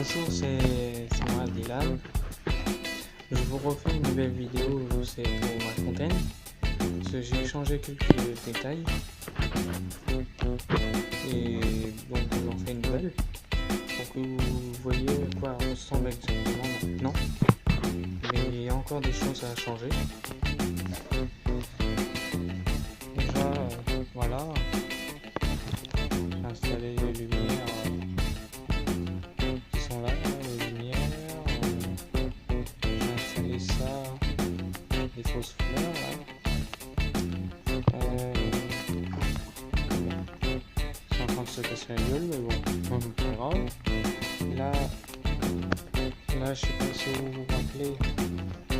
Bonjour, c'est moi Dylan. Je vous refais une nouvelle vidéo, c'est pour ma fontaine. Parce que j'ai changé quelques détails. Et donc j'en fais une nouvelle. Pour que vous voyez à quoi ressemble exactement maintenant. Mais il y a encore des choses à changer. Déjà, voilà. Installer les lumières qui sont là, les lumières. J'ai installé ça, les fausses fleurs là. C'est en train de se casser la gueule, mais bon, c'est pas grave. Là, je sais pas si vous vous rappelez,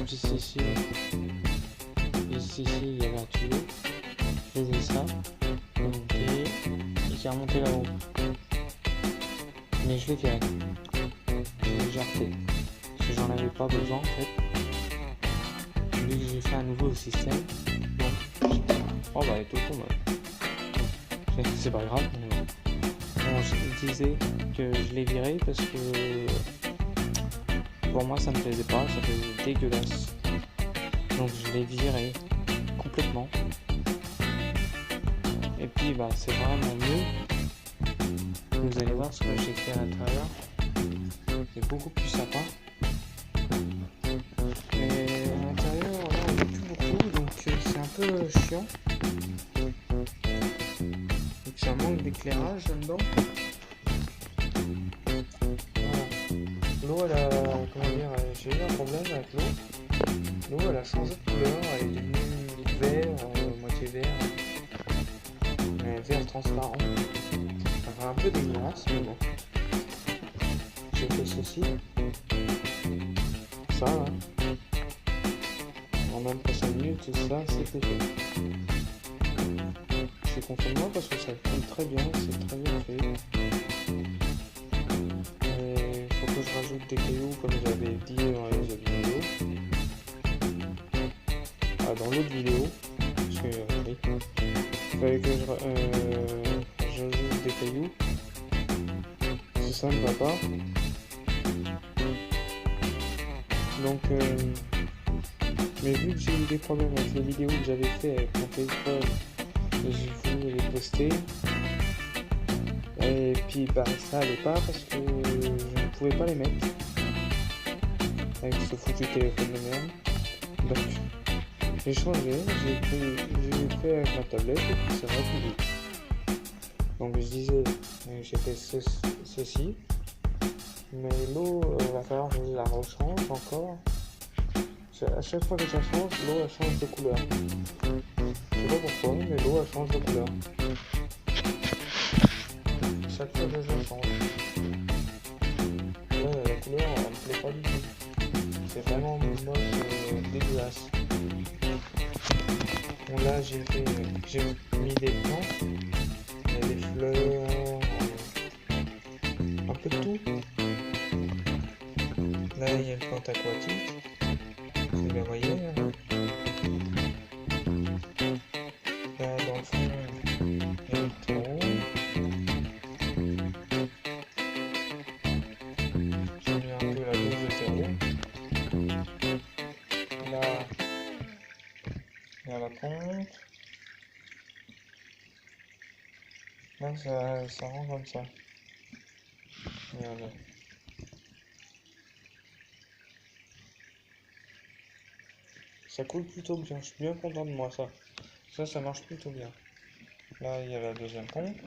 juste ici, il y avait un tuyau. Je faisais ça, monter, et qui est remonté là-haut. Mais je l'ai viré. Je l'ai déjà refait. Parce que j'en avais pas besoin en fait. Vu que j'ai fait un nouveau système. Donc, oh bah, elle est auto, c'est pas grave, mais bon. Bon, je disais que je l'ai viré parce que pour moi ça me plaisait pas, ça faisait dégueulasse. Donc je l'ai viré complètement. Et puis bah c'est vraiment mieux. Vous allez voir ce que j'ai fait à l'intérieur. C'est beaucoup plus sympa. Mais à l'intérieur là on n'est plus beaucoup, donc c'est un peu chiant. Donc ça manque d'éclairage là-dedans. L'eau, elle a, comment dire, j'ai eu un problème avec l'eau. L'eau, elle a changé de couleur, elle est devenue vert, moitié vert, mais vert transparent. Ça fait un peu dégueulasse, mais bon. J'ai fait ceci, ça là. En même pas 5 minutes, ça, c'était fait. Je suis content de moi parce que ça tourne très bien, c'est très bien fait. Il faut que je rajoute des cailloux comme j'avais dit dans les autres vidéos. Ah, dans l'autre vidéo, parce que oui, il fallait que j'ajoute des cailloux. Si ça ne va pas. Donc, mais vu que j'ai eu des problèmes avec les vidéos que j'avais fait avec mon téléphone, j'ai voulu les poster. Et puis bah ça allait pas parce que je ne pouvais pas les mettre avec ce foutu téléphone de merde. Donc j'ai changé, j'ai fait avec ma tablette et puis ça va plus vite. Donc je disais, j'ai fait ceci, mais l'eau, va falloir que je la rechange encore. À chaque fois que ça change, l'eau elle change de couleur. Je sais pas pourquoi, mais l'eau elle change de couleur. Chaque fois que je la change. Là, la couleur elle me plaît pas du tout. C'est vraiment moche, dégueulasse. Bon là j'ai mis des plantes, il y a des fleurs, un peu de tout. Là il y a une plante aquatique, vous la voyez là. Là dans le fond il y a le terreau. J'ai mis un peu la dose de terreau. Là il y a la pompe. Là ça rend comme ça. Regardez. Ça coule plutôt bien, je suis bien content de moi ça. Ça marche plutôt bien. Là il y a la deuxième pompe.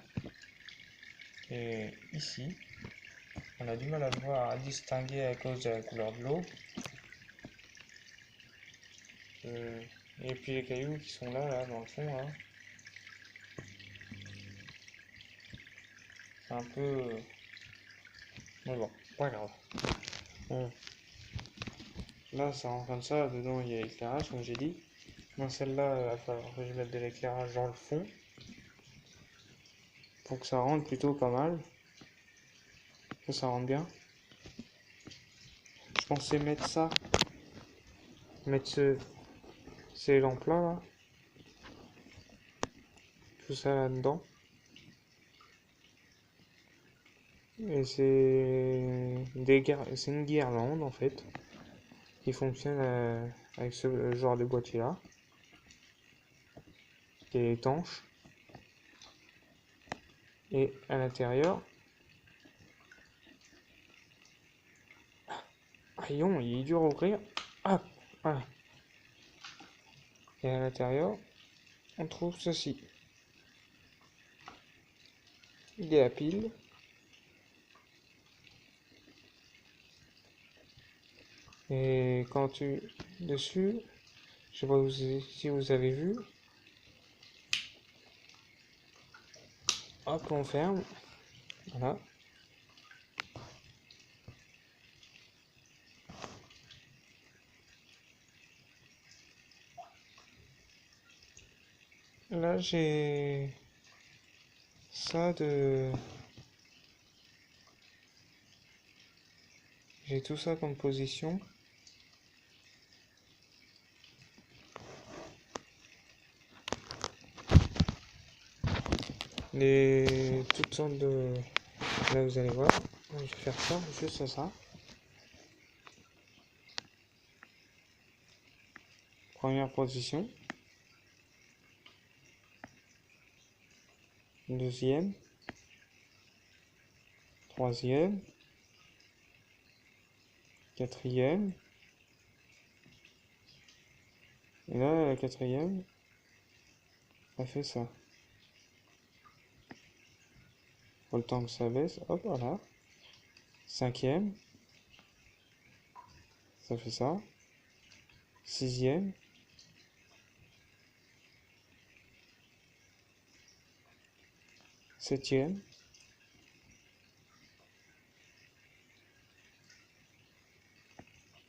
Et ici, on a du mal à voir, à distinguer à cause de la couleur de l'eau. Et puis les cailloux qui sont là dans le fond là. C'est un peu... Mais bon, pas grave. Bon. Là ça rend comme ça, dedans il y a l'éclairage comme j'ai dit. Moi celle-là, il va falloir que je mette de l'éclairage dans le fond. Pour que ça rentre plutôt pas mal. Que ça rentre bien. Je pensais mettre ça. Mettre ces lampes là. Tout ça là-dedans. Et c'est une guirlande en fait qui fonctionne avec ce genre de boîtier là, qui est étanche. Et à l'intérieur, rayon, il est dur à ouvrir. Ah, voilà. Et à l'intérieur, on trouve ceci. Il est à pile. Et quand tu dessus, je sais pas si vous avez vu. Hop, on ferme. Voilà. Là, j'ai ça de... J'ai tout ça comme position. Toutes sortes de... Là, vous allez voir. Je vais faire ça, juste ça. Première position. Deuxième. Troisième. Quatrième. Et là, la quatrième, ça fait ça. Pour le temps que ça baisse, hop, voilà. Cinquième, ça fait ça. Sixième. Septième.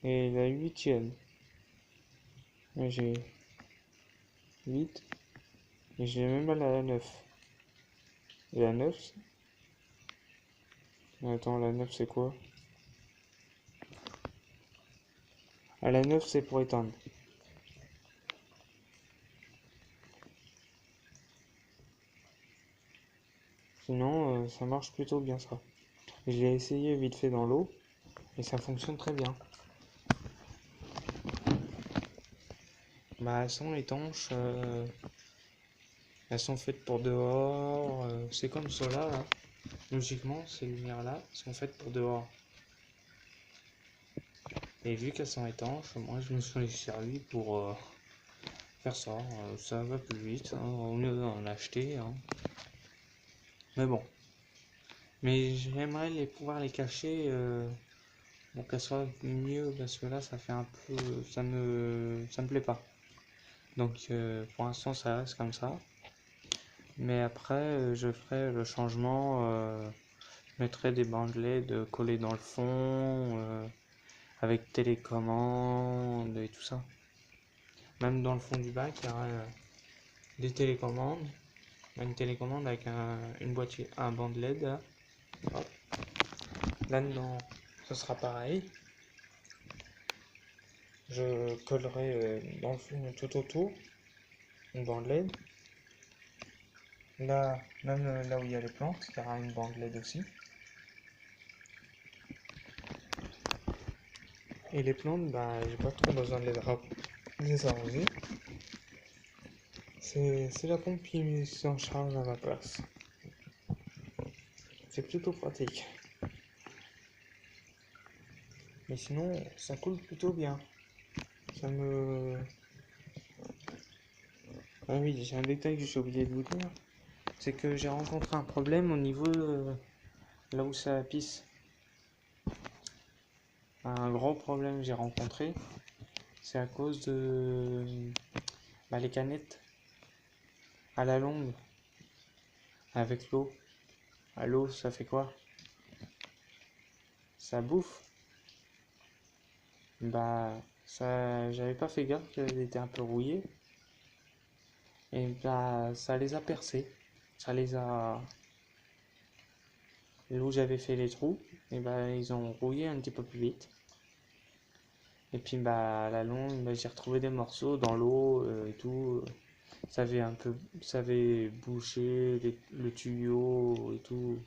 Et la huitième. J'ai 8. Et j'ai même pas la 9. Et la 9. Attends, la 9 c'est quoi? Ah, la 9 c'est pour éteindre. Sinon, ça marche plutôt bien ça. J'ai essayé vite fait dans l'eau. Et ça fonctionne très bien. Bah, elles sont étanches. Elles sont faites pour dehors. C'est comme cela là. Logiquement, ces lumières-là sont faites pour dehors. Et vu qu'elles sont étanches, moi je me suis servi pour faire ça. Ça va plus vite, hein, au lieu d'en acheter. Hein. Mais bon. Mais j'aimerais pouvoir les cacher pour qu'elles soient mieux parce que là ça fait un peu. Ça me plaît pas. Donc pour l'instant ça reste comme ça. Mais après je ferai le changement. Je mettrai des bandes LED collées dans le fond. Avec télécommande et tout ça. Même dans le fond du bac, il y aura des télécommandes. Une télécommande avec une boîtier, un banc de LED. Là, là-dedans, ce sera pareil. Je collerai dans le fond tout autour une bande LED. Là, même là où il y a les plantes, il y aura une bande LED aussi. Et les plantes, bah, j'ai pas trop besoin de les arroser. C'est la pompe qui s'en charge à ma place. C'est plutôt pratique. Mais sinon, ça coule plutôt bien. Ça me... Ah oui, j'ai un détail que j'ai oublié de vous dire. C'est que j'ai rencontré un problème au niveau là où ça pisse. Un gros problème que j'ai rencontré, c'est à cause de les canettes à la longue avec l'eau. À l'eau, ça fait quoi? Ça bouffe. Ça, j'avais pas fait gaffe qu'elle était un peu rouillée. Et ça les a percées. Ça les a... Là où j'avais fait les trous, et ils ont rouillé un petit peu plus vite. Et puis à la longue, j'ai retrouvé des morceaux dans l'eau et tout. Ça avait bouché le tuyau et tout.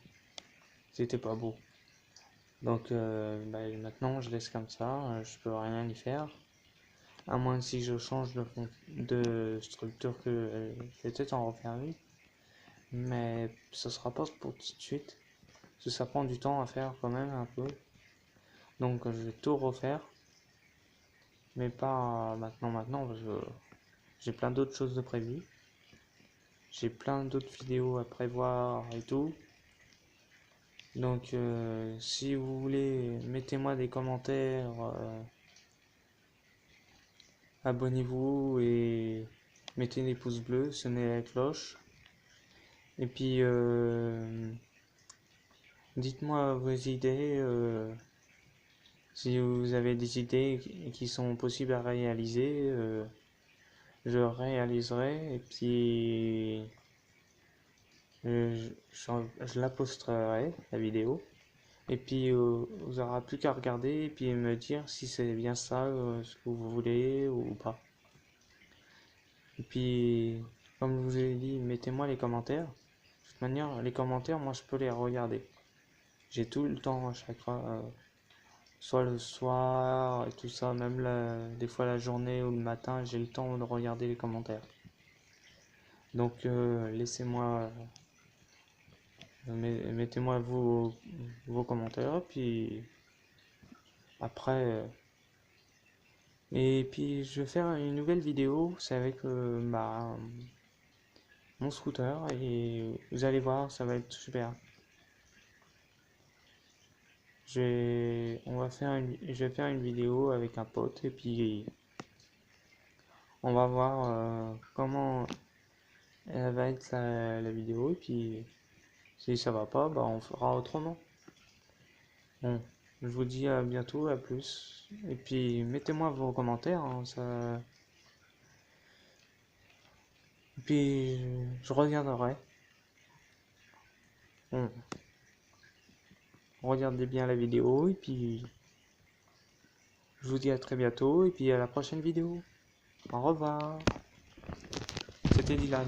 c'était pas beau. Donc maintenant je laisse comme ça, je peux rien y faire. À moins que si je change de structure que je vais peut-être en refaire une. Mais ce sera pas pour tout de suite. Parce que ça prend du temps à faire quand même un peu. Donc je vais tout refaire. Mais pas maintenant parce que j'ai plein d'autres choses de prévues. J'ai plein d'autres vidéos à prévoir et tout. Donc si vous voulez, mettez-moi des commentaires, abonnez-vous et mettez des pouces bleus, sonnez la cloche. Et puis dites-moi vos idées, si vous avez des idées qui sont possibles à réaliser, je réaliserai et puis je la posterai, la vidéo. Et puis vous n'aurez plus qu'à regarder et puis me dire si c'est bien ça ce que vous voulez ou pas. Et puis comme je vous ai dit, mettez-moi les commentaires. De toute manière, les commentaires, moi je peux les regarder. J'ai tout le temps à chaque fois, soit le soir et tout ça, même des fois la journée ou le matin, j'ai le temps de regarder les commentaires. Donc laissez-moi, mettez-moi vos commentaires, puis après, et puis je vais faire une nouvelle vidéo, c'est avec mon scooter, et vous allez voir, ça va être super. Je vais faire une vidéo avec un pote, et puis on va voir comment elle va être la vidéo, et puis si ça va pas, bah on fera autrement. Bon, je vous dis à bientôt, à plus. Et puis mettez-moi vos commentaires, hein, ça. Et puis je regarderai. Bon, regardez bien la vidéo et puis je vous dis à très bientôt et puis à la prochaine vidéo. Au revoir. C'était Dylan.